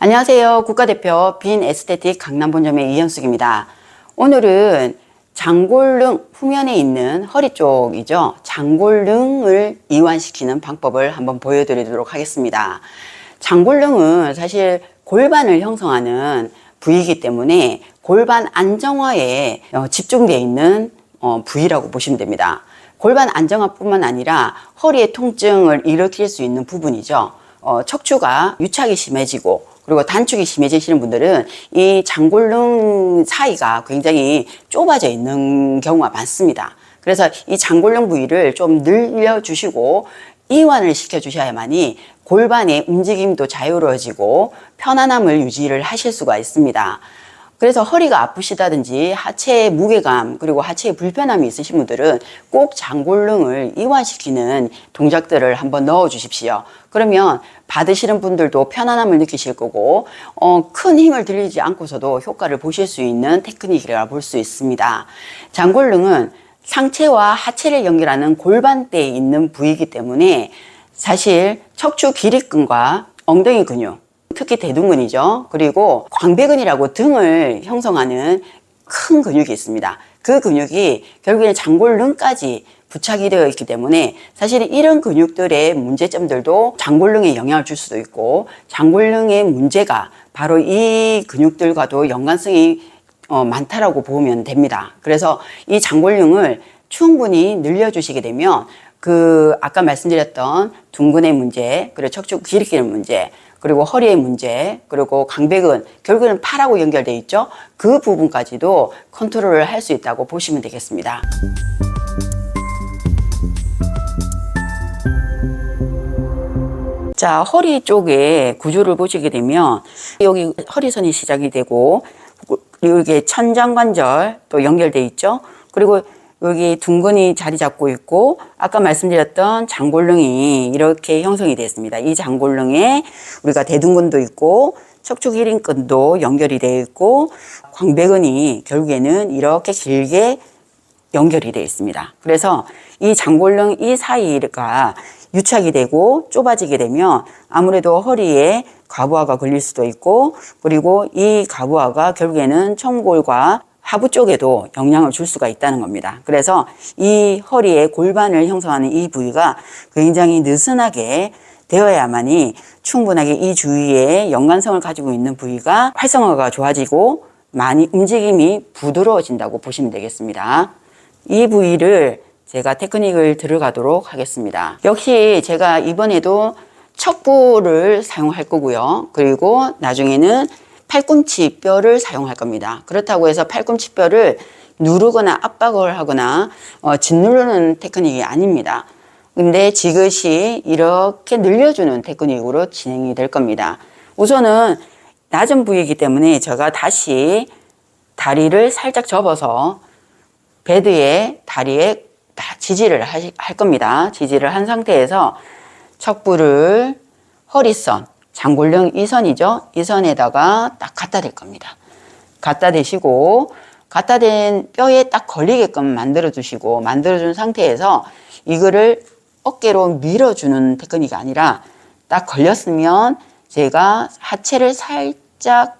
안녕하세요. 국가대표 빈 에스테틱 강남본점의 이현숙입니다. 오늘은 장골릉 후면에 있는 허리 쪽이죠. 장골릉을 이완시키는 방법을 한번 보여드리도록 하겠습니다. 장골릉은 사실 골반을 형성하는 부위이기 때문에 골반 안정화에 집중되어 있는 부위라고 보시면 됩니다. 골반 안정화뿐만 아니라 허리의 통증을 일으킬 수 있는 부분이죠. 척추가 유착이 심해지고 그리고 단축이 심해지시는 분들은 이 장골릉 사이가 굉장히 좁아져 있는 경우가 많습니다. 그래서 이 장골릉 부위를 좀 늘려주시고 이완을 시켜주셔야만이 골반의 움직임도 자유로워지고 편안함을 유지를 하실 수가 있습니다. 그래서 허리가 아프시다든지 하체에 무게감 그리고 하체에 불편함이 있으신 분들은 꼭 장골릉을 이완시키는 동작들을 한번 넣어 주십시오. 그러면 받으시는 분들도 편안함을 느끼실 거고 큰 힘을 들이지 않고서도 효과를 보실 수 있는 테크닉이라 볼 수 있습니다. 장골릉은 상체와 하체를 연결하는 골반대에 있는 부위이기 때문에 사실 척추 기립근과 엉덩이 근육 특히 대둔근이죠. 그리고 광배근이라고 등을 형성하는 큰 근육이 있습니다. 그 근육이 결국에는 장골릉까지 부착이 되어 있기 때문에 사실 이런 근육들의 문제점들도 장골릉에 영향을 줄 수도 있고 장골릉의 문제가 바로 이 근육들과도 연관성이 많다라고 보면 됩니다. 그래서 이 장골릉을 충분히 늘려주시게 되면 아까 말씀드렸던 둔근의 문제, 그리고 척추 기립기의 문제, 그리고 허리의 문제, 그리고 광배근, 결국에는 팔하고 연결되어 있죠. 그 부분까지도 컨트롤을 할 수 있다고 보시면 되겠습니다. 자, 허리 쪽에 구조를 보시게 되면 여기 허리선이 시작이 되고 여기 천장관절 또 연결되어 있죠. 그리고 여기 둔근이 자리 잡고 있고 아까 말씀드렸던 장골릉이 이렇게 형성이 되어 있습니다. 이 장골릉에 우리가 대둔근도 있고 척추기립근도 연결이 되어 있고 광배근이 결국에는 이렇게 길게 연결이 되어 있습니다. 그래서 이 장골릉 이 사이가 유착이 되고 좁아지게 되면 아무래도 허리에 과부하가 걸릴 수도 있고 그리고 이 과부하가 결국에는 청골과 하부 쪽에도 영향을 줄 수가 있다는 겁니다. 그래서 이 허리의 골반을 형성하는 이 부위가 굉장히 느슨하게 되어야만이 충분하게 이 주위에 연관성을 가지고 있는 부위가 활성화가 좋아지고 많이 움직임이 부드러워진다고 보시면 되겠습니다. 이 부위를 제가 테크닉을 들어가도록 하겠습니다. 역시 제가 이번에도 척부를 사용할 거고요. 그리고 나중에는 팔꿈치 뼈를 사용할 겁니다. 그렇다고 해서 팔꿈치 뼈를 누르거나 압박을 하거나 짓누르는 테크닉이 아닙니다. 근데 지그시 이렇게 늘려주는 테크닉으로 진행이 될 겁니다. 우선은 낮은 부위이기 때문에 제가 다시 다리를 살짝 접어서 베드에 다리에 다 지지를 할 겁니다. 지지를 한 상태에서 척부를 허리선 장골릉 이 선이죠. 이 선에다가 딱 갖다 댈 겁니다. 갖다 대시고 갖다 댄 뼈에 딱 걸리게끔 만들어 준 상태에서 이거를 어깨로 밀어주는 테크닉이 아니라 딱 걸렸으면 제가 하체를 살짝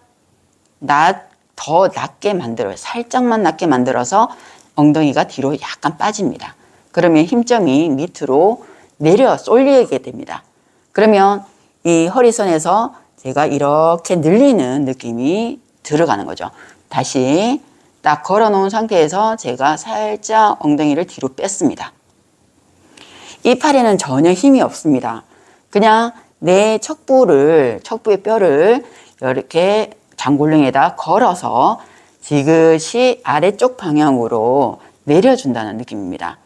더 낮게 만들어요. 살짝만 낮게 만들어서 엉덩이가 뒤로 약간 빠집니다. 그러면 힘점이 밑으로 내려 쏠리게 됩니다. 그러면 이 허리선에서 제가 이렇게 늘리는 느낌이 들어가는 거죠. 다시 딱 걸어 놓은 상태에서 제가 살짝 엉덩이를 뒤로 뺐습니다. 이 팔에는 전혀 힘이 없습니다. 그냥 내 척부의 뼈를 이렇게 장골릉에다 걸어서 지그시 아래쪽 방향으로 내려준다는 느낌입니다.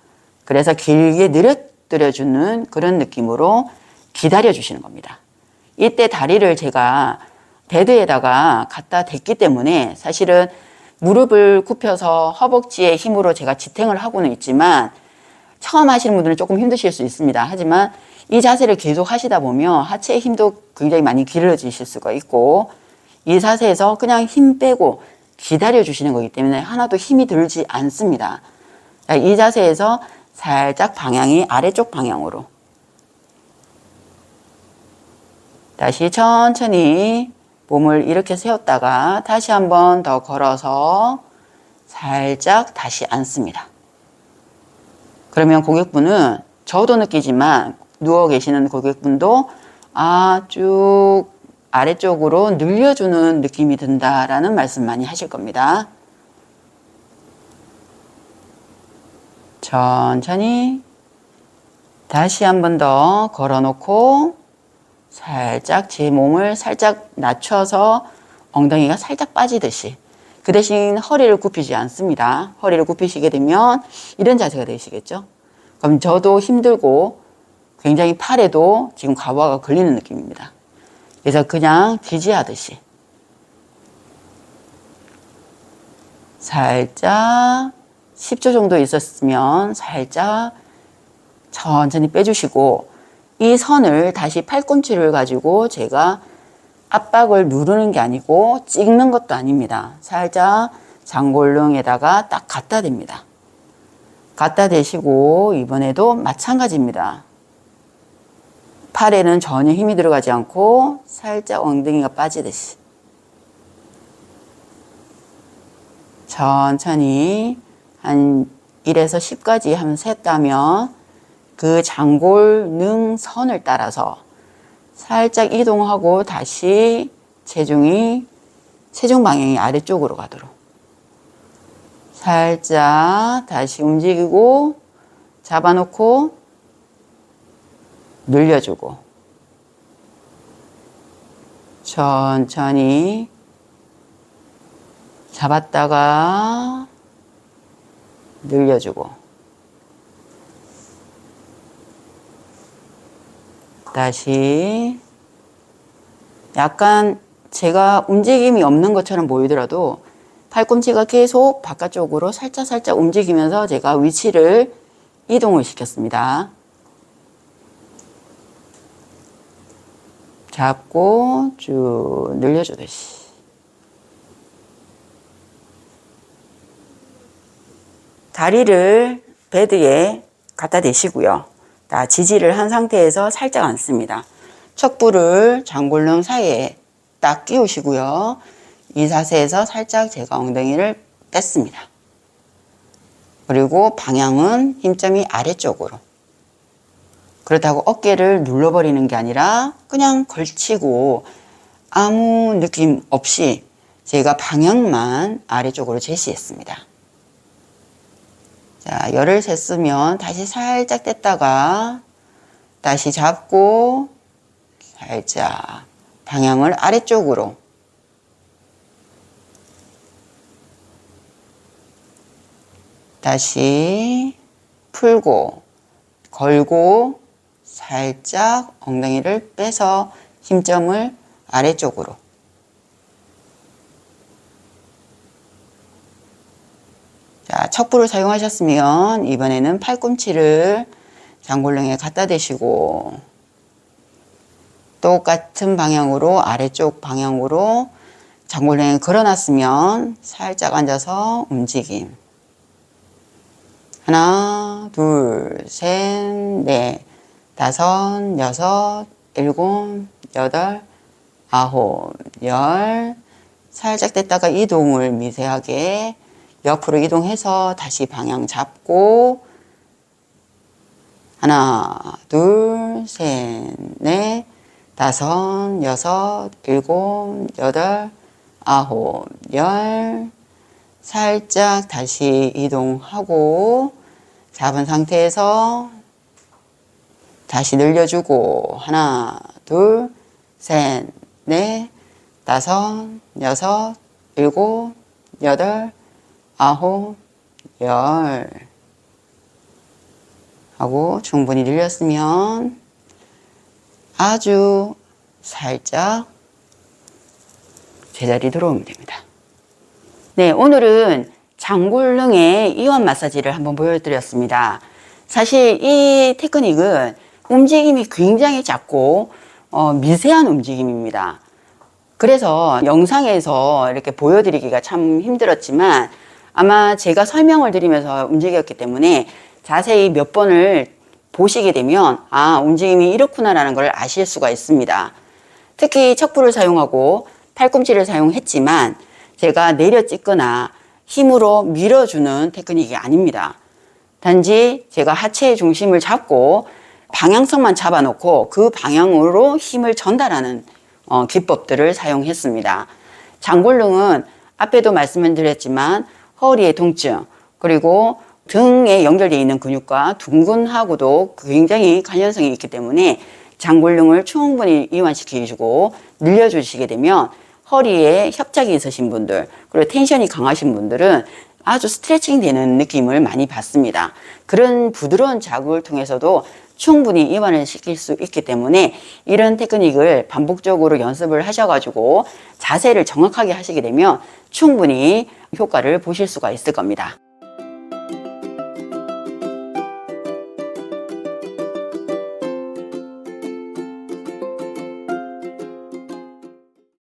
그래서 길게 늘어뜨려주는 그런 느낌으로 기다려 주시는 겁니다. 이때 다리를 제가 베드에다가 갖다 댔기 때문에 사실은 무릎을 굽혀서 허벅지의 힘으로 제가 지탱을 하고는 있지만 처음 하시는 분들은 조금 힘드실 수 있습니다. 하지만 이 자세를 계속 하시다 보면 하체의 힘도 굉장히 많이 길어지실 수가 있고 이 자세에서 그냥 힘 빼고 기다려 주시는 거기 때문에 하나도 힘이 들지 않습니다. 이 자세에서 살짝 방향이 아래쪽 방향으로 다시 천천히 몸을 이렇게 세웠다가 다시 한 번 더 걸어서 살짝 다시 앉습니다. 그러면 고객분은 저도 느끼지만 누워 계시는 고객분도 쭉 아래쪽으로 늘려주는 느낌이 든다라는 말씀 많이 하실 겁니다. 천천히 다시 한 번 더 걸어놓고 살짝 제 몸을 살짝 낮춰서 엉덩이가 살짝 빠지듯이, 그 대신 허리를 굽히지 않습니다. 허리를 굽히시게 되면 이런 자세가 되시겠죠. 그럼 저도 힘들고 굉장히 팔에도 지금 과부하가 걸리는 느낌입니다. 그래서 그냥 지지하듯이 살짝 10초 정도 있었으면 살짝 천천히 빼주시고, 이 선을 다시 팔꿈치를 가지고 제가 압박을 누르는 게 아니고 찍는 것도 아닙니다. 살짝 장골릉에다가 딱 갖다 댑니다. 갖다 대시고 이번에도 마찬가지입니다. 팔에는 전혀 힘이 들어가지 않고 살짝 엉덩이가 빠지듯이 천천히 한 1에서 10까지 한번 셌다면 그 장골능 선을 따라서 살짝 이동하고 다시 체중 방향이 아래쪽으로 가도록 살짝 다시 움직이고 잡아놓고 늘려주고 천천히 잡았다가 늘려주고 다시 약간 제가 움직임이 없는 것처럼 보이더라도 팔꿈치가 계속 바깥쪽으로 살짝 움직이면서 제가 위치를 이동을 시켰습니다. 잡고 쭉 늘려주듯이 다리를 베드에 갖다 대시고요. 다 지지를 한 상태에서 살짝 앉습니다. 척부를 장골릉 사이에 딱 끼우시고요. 이 자세에서 살짝 제가 엉덩이를 뺐습니다. 그리고 방향은 힘점이 아래쪽으로. 그렇다고 어깨를 눌러버리는 게 아니라 그냥 걸치고 아무 느낌 없이 제가 방향만 아래쪽으로 제시했습니다. 자, 열을 셌으면 다시 살짝 뗐다가 다시 잡고 살짝 방향을 아래쪽으로 다시 풀고 걸고 살짝 엉덩이를 빼서 힘점을 아래쪽으로 자, 척부를 사용하셨으면 이번에는 팔꿈치를 장골릉에 갖다 대시고 똑같은 방향으로 아래쪽 방향으로 장골릉에 걸어놨으면 살짝 앉아서 움직임 하나, 둘, 셋, 넷, 다섯, 여섯, 일곱, 여덟, 아홉, 열 살짝 뗐다가 이동을 미세하게 옆으로 이동해서 다시 방향 잡고 하나, 둘, 셋, 넷, 다섯, 여섯, 일곱, 여덟, 아홉, 열 살짝 다시 이동하고 잡은 상태에서 다시 늘려주고 하나, 둘, 셋, 넷, 다섯, 여섯, 일곱, 여덟, 아홉, 열 하고 충분히 늘렸으면 아주 살짝 제자리 들어오면 됩니다. 네, 오늘은 장골릉의 이완 마사지를 한번 보여드렸습니다. 사실 이 테크닉은 움직임이 굉장히 작고 미세한 움직임입니다. 그래서 영상에서 이렇게 보여드리기가 참 힘들었지만 아마 제가 설명을 드리면서 움직였기 때문에 자세히 몇 번을 보시게 되면 움직임이 이렇구나 라는 걸 아실 수가 있습니다. 특히 척부를 사용하고 팔꿈치를 사용했지만 제가 내려 찢거나 힘으로 밀어주는 테크닉이 아닙니다. 단지 제가 하체의 중심을 잡고 방향성만 잡아놓고 그 방향으로 힘을 전달하는 기법들을 사용했습니다. 장골릉은 앞에도 말씀을 드렸지만 허리의 통증 그리고 등에 연결되어 있는 근육과 둔근하고도 굉장히 관련성이 있기 때문에 장골릉을 충분히 이완시켜주고 늘려주시게 되면 허리에 협착이 있으신 분들 그리고 텐션이 강하신 분들은 아주 스트레칭 되는 느낌을 많이 받습니다. 그런 부드러운 자극을 통해서도 충분히 이완을 시킬 수 있기 때문에 이런 테크닉을 반복적으로 연습을 하셔가지고 자세를 정확하게 하시게 되면 충분히 효과를 보실 수가 있을 겁니다.